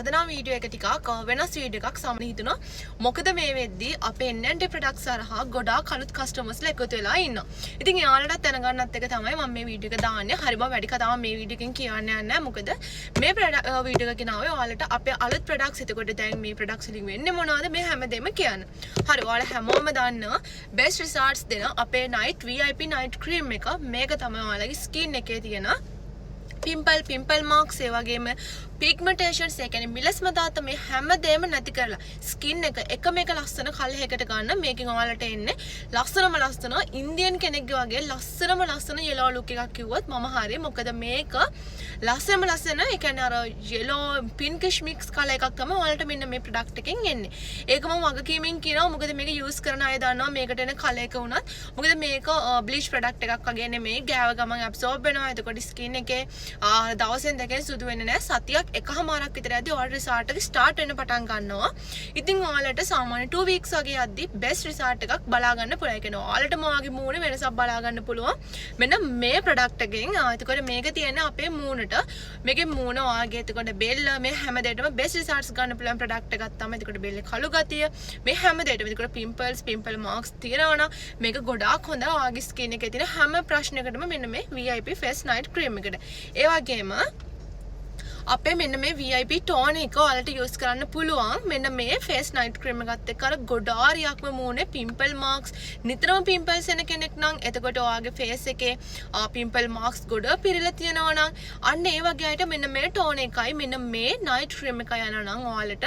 හදනා video එක ටිකක් වෙනස් වීඩියෝ එකක් සමන හිතුණා. මොකද මේ වෙද්දී අපේ NNT ප්‍රොඩක්ට්ස් හරහා ගොඩාක් අලුත් කස්ටමර්ස්ලා එකතු වෙලා ඉන්නවා. ඉතින් එයාලට දැනගන්නත් එක තමයි මම මේ වීඩියෝ එක දාන්නේ. හරිම වැඩි කතාවක් මේ වීඩියෝ එකෙන් කියන්න යන්නේ මොකද මේ වීඩියෝ එක ගෙනාවේ ඔයාලට අපේ අලුත් ප්‍රොඩක්ට්ස් එතකොට දැන් මේ ප්‍රොඩක්ට්ස් වලින් වෙන්නේ මොනවද මේ හැමදේම කියන්න. හරි ඔයාලා හැමෝම දන්නවා best results දෙන අපේ night VIP night cream එක මේක තමයි ඔයාලගේ skin එකේ තියෙන pimple marks ඒ වගේම pigmentations ඒ කියන්නේ මිලස්ම දාත මේ හැමදේම නැති කරලා skin එක මේක ලස්සන කලහයකට ගන්න මේකෙන් ඔයාලට එන්නේ ලස්සන ඉන්දියන් කෙනෙක්ගේ වගේ ලස්සන yellow look එකක් කිව්වොත් මම හරිය මොකද මේක ලස්සන ඒ කියන්නේ අර yellow pinkish mix color එකක් තමයි ඔයාලට මෙන්න මේ product එකෙන් එන්නේ. ඒක මම වගකීමෙන් කියනවා මොකද මේක use කරන අය දන්නවා මේකට එන color එක උනත් මොකද මේක bleach product එකක් වගේ නෙමෙයි ගෑව ගමන් absorb වෙනවා. එතකොට skin එකේ දවසෙන් දෙකෙන් සුදු වෙන්නේ නැහැ. සතියක් එකමාරක් විතර යද්දී ඔයාලට රිසල්ට් එක ස්ටාර්ට් වෙන්න පටන් ගන්නවා. ඉතින් ඔයාලට සාමාන්‍ය 2 weeks වගේ යද්දී බෙස්ට් රිසල්ට් එකක් බලා ගන්න පුළුවන්. ඒ කියන්නේ ඔයාලට මොවාගේ මූණේ වෙනසක් බලා ගන්න පුළුවන්. මෙන්න මේ ප්‍රොඩක්ට් එකෙන් එතකොට මේක තියෙන්නේ අපේ මූණට. මේකේ මූණ ඔයාගේ එතකොට බෙල්ල මේ හැම දෙයකටම බෙස්ට් රිසල්ට්ස් ගන්න පුළුවන් ප්‍රොඩක්ට් එකක් තමයි. එතකොට බෙල්ලේ කළු ගතිය මේ හැම දෙයකටම එතකොට pimple marks තියෙනවා නම් මේක ගොඩාක් හොඳයි ඔයාගේ ස්කින් එකේ තියෙන හැම ප්‍රශ්නයකටම මෙන්න මේ VIP face night cream එකට. ඒ වගේම අපේ මෙන්න මේ VIP tone එක ඔයාලට use කරන්න පුළුවන්. මෙන්න මේ face night cream එකත් එක්ක අර ගොඩාරියක්ම මූණේ pimple marks නිතරම pimples එන කෙනෙක් නම් එතකොට ඔයාගේ face එකේ pimple marks ගොඩ පිරিলা තියෙනවා නම් අන්න ඒ වගේ අයට මෙන්න මේ tone එකයි මෙන්න මේ night cream එකයි යනවා නම් ඔයාලට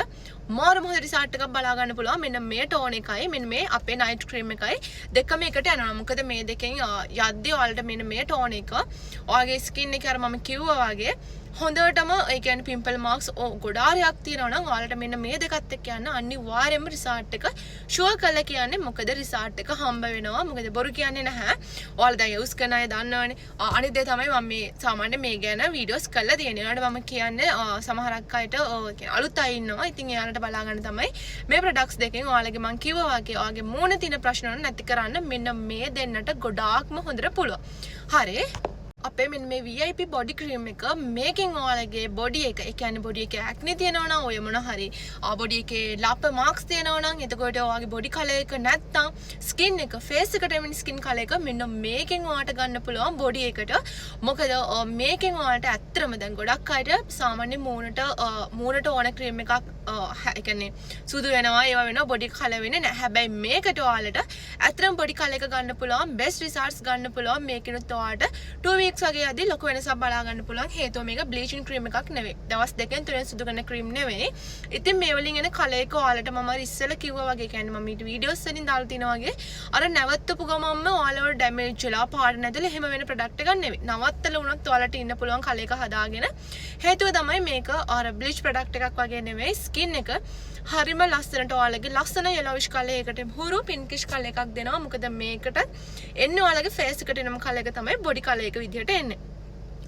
මාරම හොඳ රිසල්ට් එකක් බලා ගන්න පුළුවන්. මෙන්න මේ tone එකයි මෙන්න මේ අපේ night cream එකයි දෙකම එකට යනවා. මොකද මේ දෙකෙන් යද්දී ඔයාලට මෙන්න මේ tone එක ඔයාගේ skin එකේ අර මම කිව්වා වගේ හොඳටම ඒ කියන්නේ pimple marks ගොඩාරියක් තියෙනවා නම් ඔයාලට මෙන්න මේ දෙකත් එක්ක යන්න අනිවාර්යයෙන්ම රිසල්ට් එක ෂුවර් කරලා කියන්නේ මොකද රිසල්ට් එක හම්බ වෙනවා. මොකද බොරු කියන්නේ නැහැ. ඔයාලා දැන් යූස් කරන අය දන්නවනේ. අනිත් දේ තමයි මම මේ සාමාන්‍ය මේ ගැන වීඩියෝස් කරලා තියෙන්නේ. ඒකට මම කියන්නේ සමහරක් අයට අලුත් අය ඉන්නවා. ඉතින් එයාලට බලා ගන්න තමයි මේ ප්‍රොඩක්ට්ස් දෙකෙන් ඔයාලගේ මම කිව්වා වගේ ඔයාගේ මූණේ තියෙන ප්‍රශ්න වල නැති කරන්න මෙන්න මේ දෙන්නට ගොඩාක්ම හොඳට පුළුවන්. හරි අපේ මෙන්න මේ VIP body cream එක මේකෙන් ඔයාලගේ body එක ඒ කියන්නේ body එකේ acne තියෙනවා නම් ඔය මොන හරි body එකේ ලප marks තියෙනවා නම් එතකොට ඔයාගේ body color එක නැත්තම් skin එක face එකට එමින් skin color එක මෙන්න මේකෙන් ඔයාලට ගන්න පුළුවන් body එකට. මොකද මේකෙන් ඔයාලට ඇත්තටම දැන් ගොඩක් අයට සාමාන්‍ය මූණට ඕන cream එකක් ඒ කියන්නේ සුදු වෙනවා ඒවා වෙනවා body color වෙන්නේ නැහැ. හැබැයි මේකට ඔයාලට ඇත්තටම body color එක ගන්න පුළුවන් best results ගන්න පුළුවන්. මේකිනුත් ඔයාලට 2 weeks වගේ යද්දී ලොකු වෙනසක් බලා ගන්න පුළුවන්. හේතුව මේක bleaching cream එකක් නෙවෙයි. දවස් දෙකෙන් තුනෙන් සුදු කරන cream නෙවෙයි. ඉතින් මේ වලින් එන කලර් එක ඔයාලට මම ඉස්සෙල්ලා කිව්වා වගේ කියන්නේ මම ඊට වීඩියෝස් වලින් දාලා තිනවා වගේ අර නැවත්තපු ගමන්ම ඔයාලව ඩැමේජ් වෙලා පාට නැදලා එහෙම වෙන ප්‍රොඩක්ට් එකක් නෙවෙයි. නවත්තලා වුණත් ඔයාලට ඉන්න පුළුවන් කලර් එක හදාගෙන. හේතුව තමයි මේක අර bleach ප්‍රොඩක්ට් එකක් වගේ නෙවෙයි. skin එක හරිම ලස්සනට ඔයාලගේ ලස්සන yellowish color එකකට හුරු pinkish color එකක් දෙනවා. මොකද මේකට එන්නේ ඔයාලගේ face එකට එනම color එක තමයි body color එක විදිහට එන්නේ.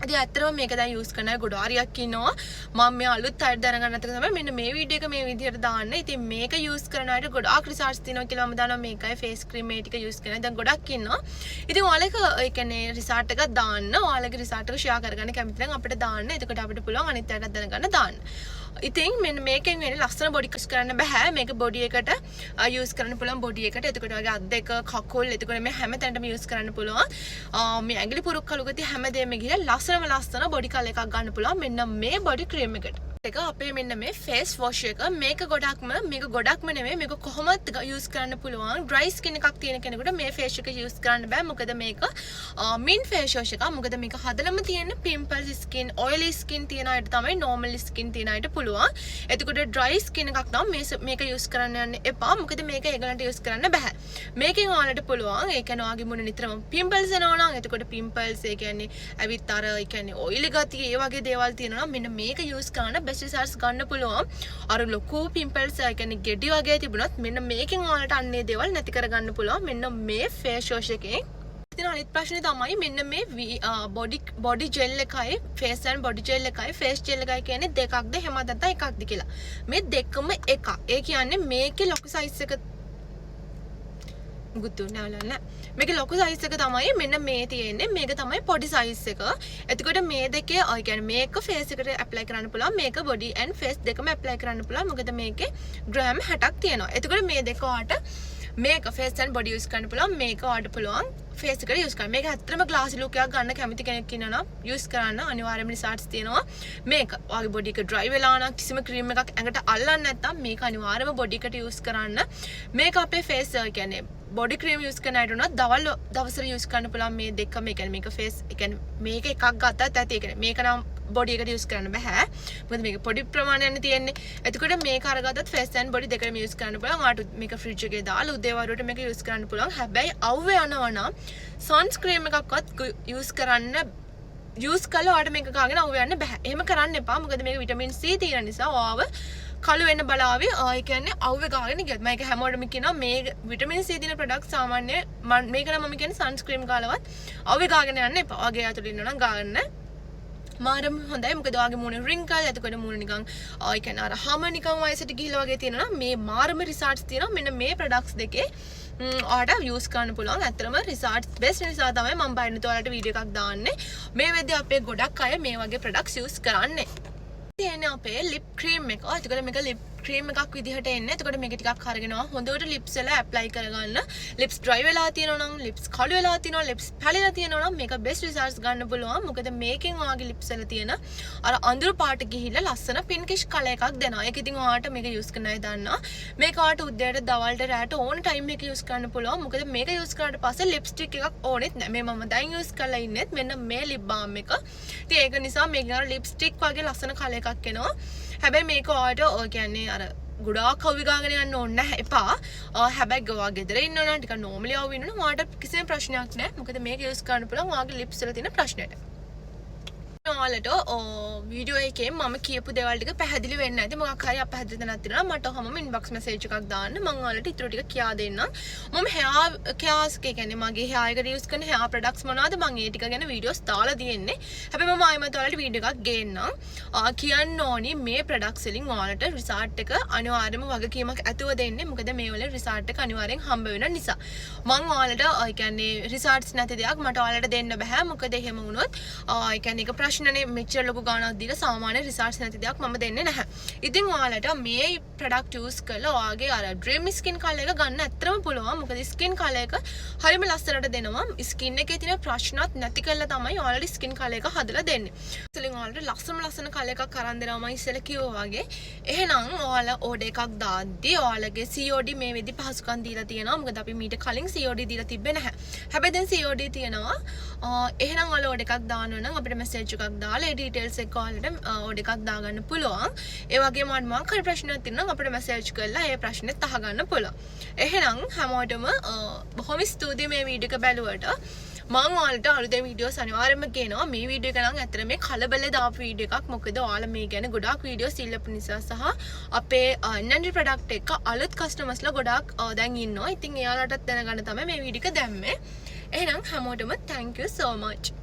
ඉතින් ඇත්තටම මේක දැන් යූස් කරන අය ගොඩාරියක් ඉන්නවා. මම මේ අලුත් අයට දැනගන්න නැත්නම් තමයි මෙන්න මේ වීඩියෝ එක මේ විදිහට දාන්න. ඉතින් මේක යූස් කරන අයට ගොඩාක් රිසර්ච් තියෙනවා කියලා මම දන්නවා. මේකයි face cream මේ ටික යූස් කරන දැන් ගොඩක් ඉන්නවා. ඉතින් ඔයාලක ඒ කියන්නේ රිසර්ච් එකක් දාන්න. ඔයාලගේ රිසර්ච් එක ෂෙයා කරගන්න කැමති නම් අපිට දාන්න. එතකොට අපිට පුළුවන් අනිත් අයටත් දැනගන්න දාන්න. ඉතින් මෙන්න මේකෙන් වෙන්නේ ලස්සන බොඩි කස් කරන්න බෑ. මේක බොඩි එකට යූස් කරන්න පුළුවන් බොඩි එකට. එතකොට වගේ අත් දෙක කකුල් එතකොට මේ හැම තැනටම යූස් කරන්න පුළුවන්. මේ ඇඟිලි පුරුක් කළු ගතිය හැමදේම ගිහලා ලස්සන බොඩි කලර් එකක් ගන්න පුළුවන් මෙන්න මේ බොඩි ක්‍රීම් එකට. එක අපේ මෙන්න මේ face wash එක මේක ගොඩක්ම නෙමෙයි මේක කොහොමද යූස් කරන්න පුළුවන්. dry skin එකක් තියෙන කෙනෙකුට මේ face එක යූස් කරන්න බෑ. මොකද මේක mint face wash එකක්. මොකද මේක හදලම තියෙන pimples skin oily skin තියෙන අයට තමයි normal skin තියෙන අයට පුළුවන්. එතකොට dry skin එකක් නම් මේක යූස් කරන්න යන්න එපා. මොකද මේක ඒගලන්ට යූස් කරන්න බෑ. මේකෙන් ඔයාලට පුළුවන් ඒ කියන්නේ ඔයාගේ මුණ නිතරම pimples එනවා නම් එතකොට pimples ඒ කියන්නේ ඇවිත් අර ඒ කියන්නේ oily ගතිය ඒ වගේ දේවල් තියෙනවා නම් මෙන්න මේක යූස් කරන්න best results ගන්න පුළුවන්. අර ලොකු pimples ඒ කියන්නේ ගෙඩි වගේ තිබුණත් මෙන්න මේකෙන් ඔයාලට අන්නේ දේවල් නැති කරගන්න පුළුවන්. මෙන්න මේ face wash එකෙන් අනිත් ප්‍රශ්නේ තමයි මෙන්න මේ බොඩි ජෙල් එකයි face and body gel එකයි face gel එකයි කියන්නේ දෙකක්ද එහෙම නැත්නම් එකක්ද කියලා. මේ දෙකම එකක්. ඒ කියන්නේ මේකේ ලොකු size එක මුකුත් දුන්නේ නැහැ. මේකේ ලොකු සයිස් එක තමයි මෙන්න මේ තියෙන්නේ. මේක තමයි පොඩි සයිස් එක. එතකොට මේ දෙකේ ඔය කියන්නේ මේක ෆේස් එකට ඇප්ලයි කරන්න පුළුවන්. මේක බොඩි ඇන්ඩ් ෆේස් දෙකම ඇප්ලයි කරන්න පුළුවන්. මොකද මේකේ ග්‍රෑම් 60ක් තියෙනවා. එතකොට මේ දෙක ඔයාට මේක ෆේස් ඇන්ඩ් බොඩි යූස් කරන්න පුළුවන්. මේක ඔයාට පුළුවන් ෆේස් එකට යූස් කරන්න. මේක ඇත්තටම ක්ලාසි ලුක් එකක් ගන්න කැමති කෙනෙක් ඉන්නවා නම් යූස් කරන්න අනිවාර්යයෙන්ම රිසල්ට්ස් තියෙනවා. මේක ඔයාගේ බොඩි එක ඩ්‍රයි වෙලා නම් කිසිම ක්‍රීම් එකක් ඇඟට අල්ලන්නේ නැත්නම් මේක අනිවාර්යයෙන්ම බොඩි එකට යූස් කරන්න. මේක අපේ ෆේස් කියන්නේ බොඩි ක්‍රීම් යූස් කරන අයට උනත් දවසට යූස් කරන්න පුළුවන් මේ දෙකම. ඒ කියන්නේ මේක ෆේස් ඒ කියන්නේ මේක එකක් ගත්තත් ඇති. ඒ කියන්නේ මේක නම් බොඩි එකට යූස් කරන්න බෑ. මොකද මේක පොඩි ප්‍රමාණයක් තියෙන්නේ. එතකොට මේක අරගත්තත් ෆේස් ඇන්ඩ් බොඩි දෙකම යූස් කරන්න පුළුවන්. ආට මේක ෆ්‍රිජ් එකේ දාලා උදේ වරුවට මේක යූස් කරන්න පුළුවන්. හැබැයි අවුවේ යනවා නම් සන්ස්ක්‍රීම් එකක්වත් යූස් කරන්න යූස් කළා ඔයාලට මේක ගාගෙන අවුවේ යන්න බෑ. එහෙම කරන්න එපා. මොකද මේක විටමින් C තියෙන නිසා ඔයාව කළු වෙන්න බලාවේ ඒ කියන්නේ අවුවේ ගාගෙන ගියොත් මම ඒක හැමෝටම කියනවා මේ විටමින් C තියෙන ප්‍රොඩක්ට් සාමාන්‍ය මේක නම් මම කියන්නේ සන්ස්ක්‍රීම් ගාලවත් අවුවේ ගාගෙන යන්න එපා. වගේ ඇතුළේ ඉන්නවා නම් ගාන්න මාරම හොඳයි. මොකද ඔයාගේ මූණේ රින්කල් එතකොට මූණ නිකන් ඒ කියන්නේ අර හැම නිකන් වයසට ගිහිල්ලා වගේ තියෙනවා. මේ මාරම රිසල්ට්ස් තියෙනවා මෙන්න මේ ප්‍රොඩක්ට්ස් දෙකේ ඔයාලට යූස් කරන්න පුළුවන්. ඇත්තටම රිසල්ට්ස් බෙස්ට් නිසා තමයි මම බයින්නත් ඔයාලට වීඩියෝ එකක් දාන්නේ. මේ වෙද්දී අපේ ගොඩක් අය මේ වගේ ප්‍රොඩක්ට්ස් යූස් කරන්නේ. තියෙන්නේ අපේ ලිප් ක්‍රීම් එක. එතකොට මේක ලිප් ක්‍රීම් එකක් විදිහට එන්නේ. එතකොට මේක ටිකක් අරගෙනවා හොඳට ලිප්ස් වල ඇප්ලයි කරගන්න. ලිප්ස් ඩ්‍රයි වෙලා තියෙනවා නම්, ලිප්ස් කළු වෙලා තියෙනවා, ලිප්ස් පැලිලා තියෙනවා නම් මේක බෙස්ට් රිසල්ට්ස් ගන්න පුළුවන්. මොකද මේකෙන් ඔයාගේ ලිප්ස් වල තියෙන අර අඳුරු පාට ගිහිල්ලා ලස්සන පින්කිෂ් කලර් එකක් දෙනවා. ඒක ඉතින් ඔයාට මේක යූස් කරන අය දන්නවා. මේක ඔයාට උදේට දවල්ට රැට ඕන ටයිම් එක යූස් කරන්න පුළුවන්. මොකද මේක යූස් කරාට පස්සේ ලිප්ස්ටික් එකක් ඕනෙත් නැහැ. මේ මම දැන් යූස් කරලා ඉන්නෙත් මෙන්න මේ ලිප් බාම් එක. ඉතින් ඒක නිසා මේකේ අර ලිප්ස්ටික් වගේ ලස්සන කලර් එකක් එනවා. හැබැයි මේක ඔයාට ඔය කියන්නේ අර ගොඩාක් අවුවේ ගාගෙන යන්න ඕනේ නැහැ එපා. හැබැයි ගෝවා ගෙදර ඉන්නවා නම් ටිකක් නෝමලි අවුවේ ඉන්නවා නම් ඔයාට කිසිම ප්‍රශ්නයක් නැහැ. මොකද මේක යූස් කරන්න පුළුවන් ඔයාගේ ලිප්ස් වල තියෙන ප්‍රශ්නෙට. ඔයාලට වීඩියෝ එකේ මම කියපු දේවල් ටික පැහැදිලි වෙන්නේ නැති මොකක් හරි අපැහැදිලි තැනක් තියෙනවා මට ඔහමම ඉන්බොක්ස් මැසේජ් එකක් දාන්න මම ඔයාලට ඊටු ටික කියා දෙන්නම්. මම හෙයාර් කෙයාස් එක කියන්නේ මගේ හෙයාර් එකට යූස් කරන හෙයාර් ප්‍රොඩක්ට්ස් මොනවද මම ඒ ටික ගැන වීඩියෝස් දාලා තියෙන්නේ. හැබැයි මම ආයෙමත් ඔයාලට වීඩියෝ එකක් ගේන්නම්. කියන්න ඕනි මේ ප්‍රොඩක්ට්ස් වලින් ඔයාලට රිසල්ට් එක අනිවාර්යයෙන්ම වගකීමක් ඇතුව දෙන්නේ. මොකද මේ වල රිසල්ට් එක අනිවාර්යෙන් හම්බ වෙන නිසා. මම ඔයාලට ඒ කියන්නේ රිසල්ට්ස් නැති දෙයක් මට ඔයාලට දෙන්න බෑ. මොකද එහෙම වුණොත් ඒ කියන්නේ ඒක ප්‍රශ්නනේ මෙච්චර ලොකු ගාණක් දීලා සාමාන්‍ය රිසල්ට්ස් නැති දෙයක් මම දෙන්නේ නැහැ. ඉතින් ඔයාලට මේ ප්‍රොඩක්ට් යූස් කරලා ඔයාගේ අර ඩ්‍රීම් ස්කින් කලර් එක ගන්න ඇත්තටම පුළුවන්. මොකද ස්කින් කලර් එක හරියම ලස්සනට දෙනවා. ස්කින් එකේ තියෙන ප්‍රශ්නත් නැති කරලා තමයි ඔයාලට ස්කින් කලර් එක හදලා දෙන්නේ. ඉතින් ඔයාලට ලස්සන කලර් එකක් අරන් දෙනවා මම ඉස්සෙල්ලා කිව්වා වගේ. එහෙනම් ඔයාලා ඕඩර් එකක් දාද්දී ඔයාලගේ COD මේ වෙද්දි පහසුකම් දීලා තියෙනවා. මොකද අපි මීට කලින් COD දීලා තිබ්බේ නැහැ. හැබැයි දැන් COD තියෙනවා. එහෙනම් ඔයාලා ඕඩර් එකක් දානවා නම් අපිට මැසේජ් එකක් දාලා ඒ ඩීටේල්ස් එක ඔයාලට ඕඩර් එකක් දාගන්න පුළුවන්. ඒ වගේම මොකක් හරි ප්‍රශ්නයක් තියෙනවා නම් අපිට මැසේජ් කරලා ඒ ප්‍රශ්නෙත් අහගන්න පුළුවන්. එහෙනම් හැමෝටම බොහොම ස්තුතියි මේ වීඩියෝ එක බැලුවට. මම ඔයාලට අලුතෙන් වීඩියෝස් අනිවාර්යයෙන්ම ගේනවා. මේ වීඩියෝ එක නම් ඇත්තට මේ කලබල දාපු වීඩියෝ එකක්. මොකද ඔයාලා මේ ගැන ගොඩාක් වීඩියෝස් ඉල්ලපු නිසා සහ අපේ N&D ප්‍රොඩක්ට් එක අලුත් කස්ටමර්ස්ලා ගොඩාක් දැන් ඉන්නවා. ඉතින් එයාලටත් දැනගන්න තමයි මේ වීඩියෝ එක දැම්මේ. එහෙනම් හැමෝටම thank you so much.